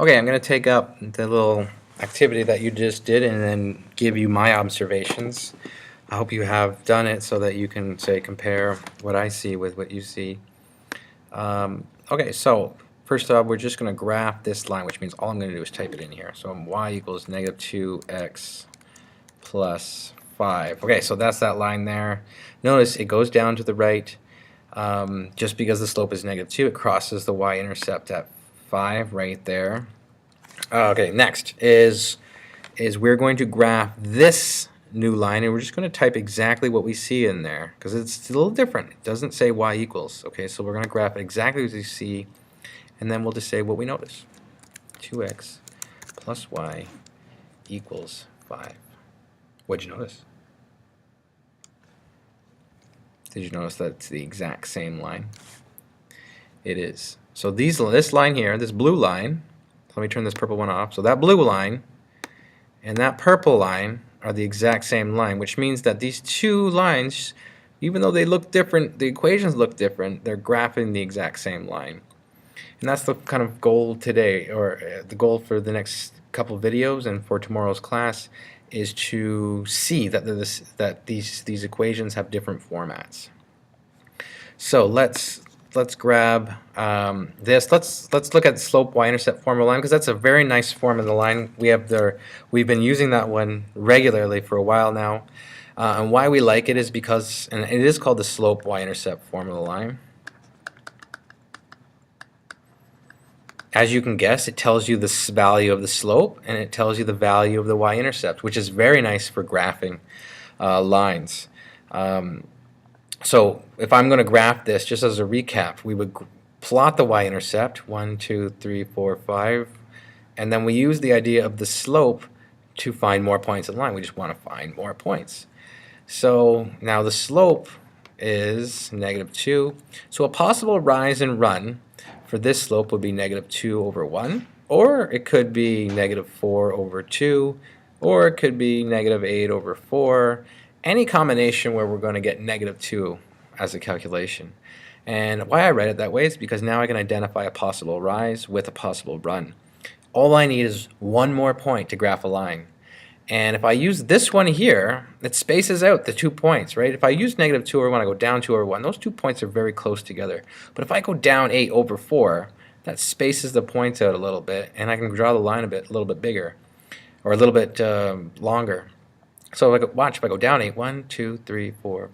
Okay, I'm going to take up the little activity that you just did and then give you my observations. I hope you have done it so that you can, say, compare what I see with what you see. Okay, so first off, we're just going to graph this line, which means all I'm going to do is type it in here. So y equals negative 2x plus 5. Okay, so that's that line there. Notice it goes down to the right. Just because the slope is negative 2, it crosses the y-intercept at 5 right there. Okay, next is we're going to graph this new line, and we're just going to type exactly what we see in there because it's a little different. It doesn't say y equals. Okay, so we're going to graph it exactly as you see, and then we'll just say what we notice. 2x plus y equals 5. What'd you notice? Did you notice that it's the exact same line? It is. So this line here, this blue line, let me turn this purple one off. So that blue line and that purple line are the exact same line, which means that these two lines, even though they look different, the equations look different, they're graphing the exact same line. And that's the kind of goal today, or the goal for the next couple of videos and for tomorrow's class, is to see that these equations have different formats. So let's grab this. Let's look at the slope y-intercept form of the line, because that's a very nice form of the line. We've been using that one regularly for a while now, and why we like it is because, and it is called the slope y-intercept form of the line. As you can guess, it tells you the value of the slope and it tells you the value of the y-intercept, which is very nice for graphing lines. So if I'm going to graph this, just as a recap, we would plot the y-intercept, 1, 2, 3, 4, 5, and then we use the idea of the slope to find more points in the line. We just want to find more points. So now the slope is negative 2. So a possible rise and run for this slope would be negative 2 over 1, or it could be negative 4 over 2, or it could be negative 8 over 4. Any combination where we're going to get negative 2 as a calculation. And why I write it that way is because now I can identify a possible rise with a possible run. All I need is one more point to graph a line. And if I use this one here, it spaces out the 2 points, right? If I use negative 2 over 1, I go down 2 over 1. Those 2 points are very close together. But if I go down 8 over 4, that spaces the points out a little bit, and I can draw the line a little bit bigger, or a little bit longer. So if I go down 8, 1, 2, 3, 4,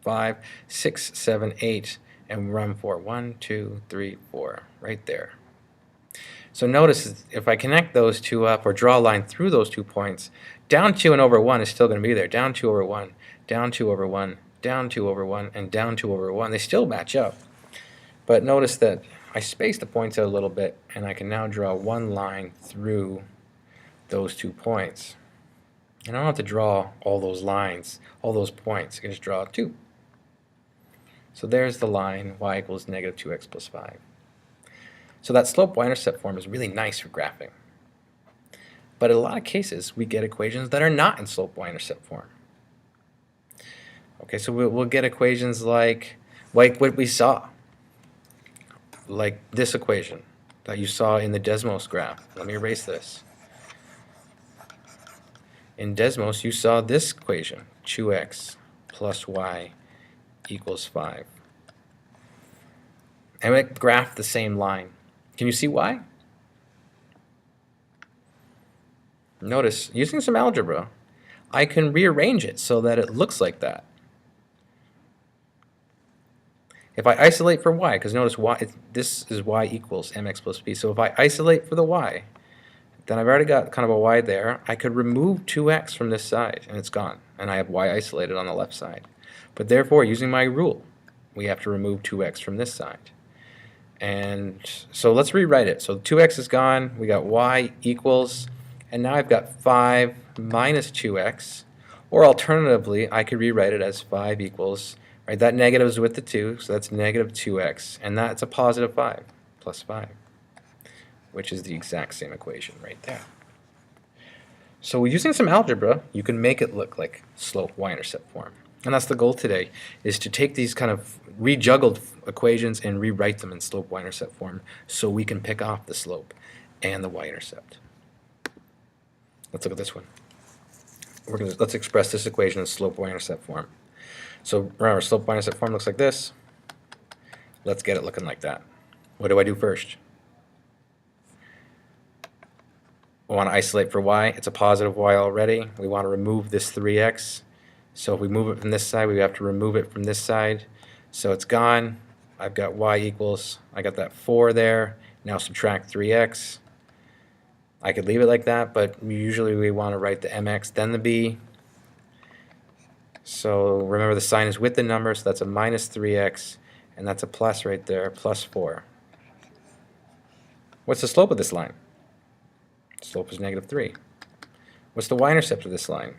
5, 6, 7, 8, and run 4. 1, 2, 3, 4, right there. So notice if I connect those two up or draw a line through those 2 points, down 2 and over 1 is still going to be there. Down 2 over 1, down 2 over 1, down 2 over 1, and down 2 over 1. They still match up. But notice that I spaced the points out a little bit, and I can now draw one line through those 2 points. And I don't have to draw all those lines, all those points. I can just draw 2. So there's the line y equals negative 2x plus 5. So that slope y-intercept form is really nice for graphing. But in a lot of cases, we get equations that are not in slope y-intercept form. Okay, so we'll get equations like what we saw. Like this equation that you saw in the Desmos graph. Let me erase this. In Desmos, you saw this equation, 2x plus y equals 5. And we graph the same line. Can you see why? Notice, using some algebra, I can rearrange it so that it looks like that. If I isolate for y, because notice this is y equals mx plus b, so if I isolate for the y, then I've already got kind of a y there. I could remove 2x from this side, and it's gone, and I have y isolated on the left side. But therefore, using my rule, we have to remove 2x from this side. And so let's rewrite it. So 2x is gone, we got y equals, and now I've got 5 minus 2x, or alternatively, I could rewrite it as 5 equals, right, that negative is with the 2, so that's negative 2x, and that's a positive 5 plus 5, which is the exact same equation right there. So using some algebra, you can make it look like slope y-intercept form. And that's the goal today, is to take these kind of rejuggled equations and rewrite them in slope y-intercept form so we can pick off the slope and the y-intercept. Let's look at this one. Let's express this equation in slope y-intercept form. So remember, slope y-intercept form looks like this. Let's get it looking like that. What do I do first? We want to isolate for y. It's a positive y already. We want to remove this 3x. So if we move it from this side, we have to remove it from this side. So it's gone. I've got y equals, I got that 4 there. Now subtract 3x. I could leave it like that, but usually we want to write the mx, then the b. So remember, the sign is with the number, so that's a minus 3x, and that's a plus right there, plus 4. What's the slope of this line? The slope is negative 3. What's the y-intercept of this line?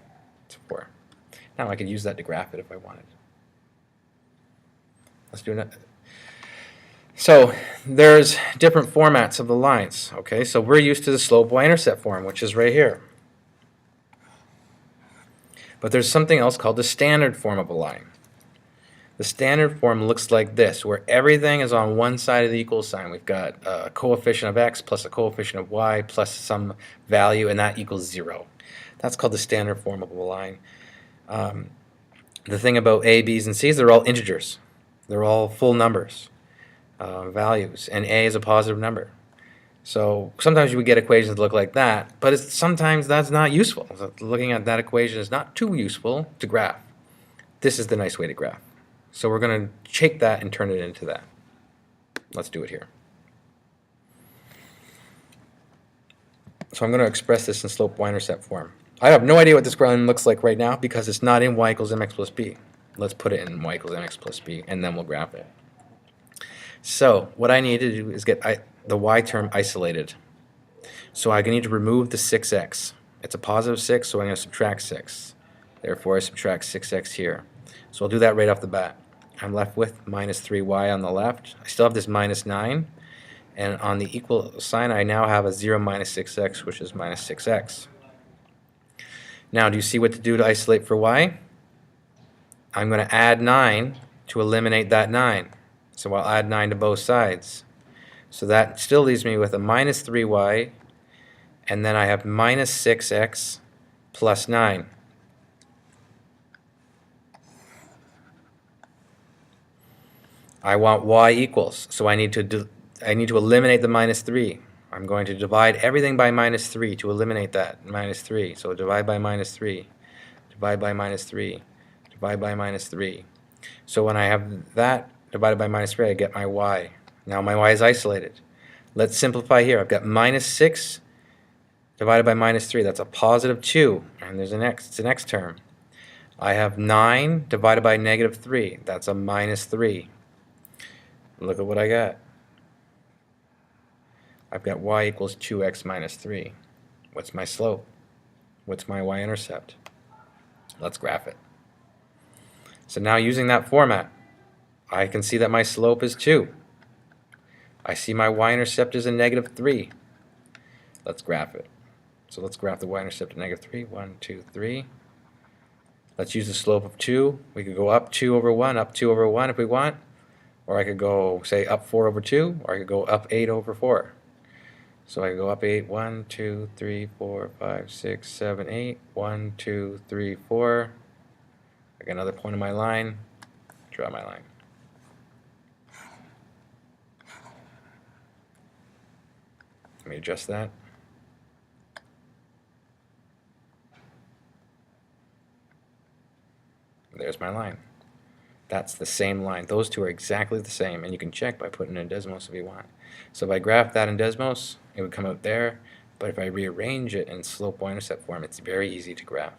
It's 4. Now I could use that to graph it if I wanted. Let's do it. So there's different formats of the lines. Okay, so we're used to the slope y-intercept form, which is right here. But there's something else called the standard form of a line. The standard form looks like this, where everything is on one side of the equal sign. We've got a coefficient of x plus a coefficient of y plus some value, and that equals 0. That's called the standard form of a line. The thing about a, b's, and c's, they're all integers. They're all full numbers, values, and a is a positive number. So sometimes you would get equations that look like that, but sometimes that's not useful. Looking at that equation is not too useful to graph. This is the nice way to graph. So we're going to take that and turn it into that. Let's do it here. So I'm going to express this in slope y-intercept form. I have no idea what this line looks like right now because it's not in y equals mx plus b. Let's put it in y equals mx plus b, and then we'll graph it. So what I need to do is get the y term isolated. So I need to remove the 6x. It's a positive 6, so I'm going to subtract 6. Therefore, I subtract 6x here. So I'll do that right off the bat. I'm left with minus 3y on the left. I still have this minus 9. And on the equal sign, I now have a 0 minus 6x, which is minus 6x. Now, do you see what to do to isolate for y? I'm going to add 9 to eliminate that 9. So I'll add 9 to both sides. So that still leaves me with a minus 3y, and then I have minus 6x plus 9. I want y equals, so I need to eliminate the minus 3. I'm going to divide everything by minus 3 to eliminate that, minus 3. So divide by minus 3, divide by minus 3, divide by minus 3. So when I have that divided by minus 3, I get my y. Now my y is isolated. Let's simplify here. I've got minus 6 divided by minus 3. That's a positive 2, and there's an x. It's an x term. I have 9 divided by negative 3. That's a minus 3. Look at what I got. I've got y equals 2x minus 3. What's my slope? What's my y-intercept? Let's graph it. So now using that format, I can see that my slope is 2. I see my y-intercept is a negative 3. Let's graph it. So let's graph the y-intercept at negative 3. 1, 2, 3. Let's use the slope of 2. We could go up 2 over 1, up 2 over 1 if we want. Or I could go, say, up 4 over 2, or I could go up 8 over 4. So I could go up 8, 1, 2, 3, 4, 5, 6, 7, 8. 1, 2, 3, 4. I got another point on my line. Draw my line. Let me adjust that. There's my line. That's the same line. Those two are exactly the same, and you can check by putting in Desmos if you want. So if I graph that in Desmos, it would come out there, but if I rearrange it in slope y-intercept form, it's very easy to graph.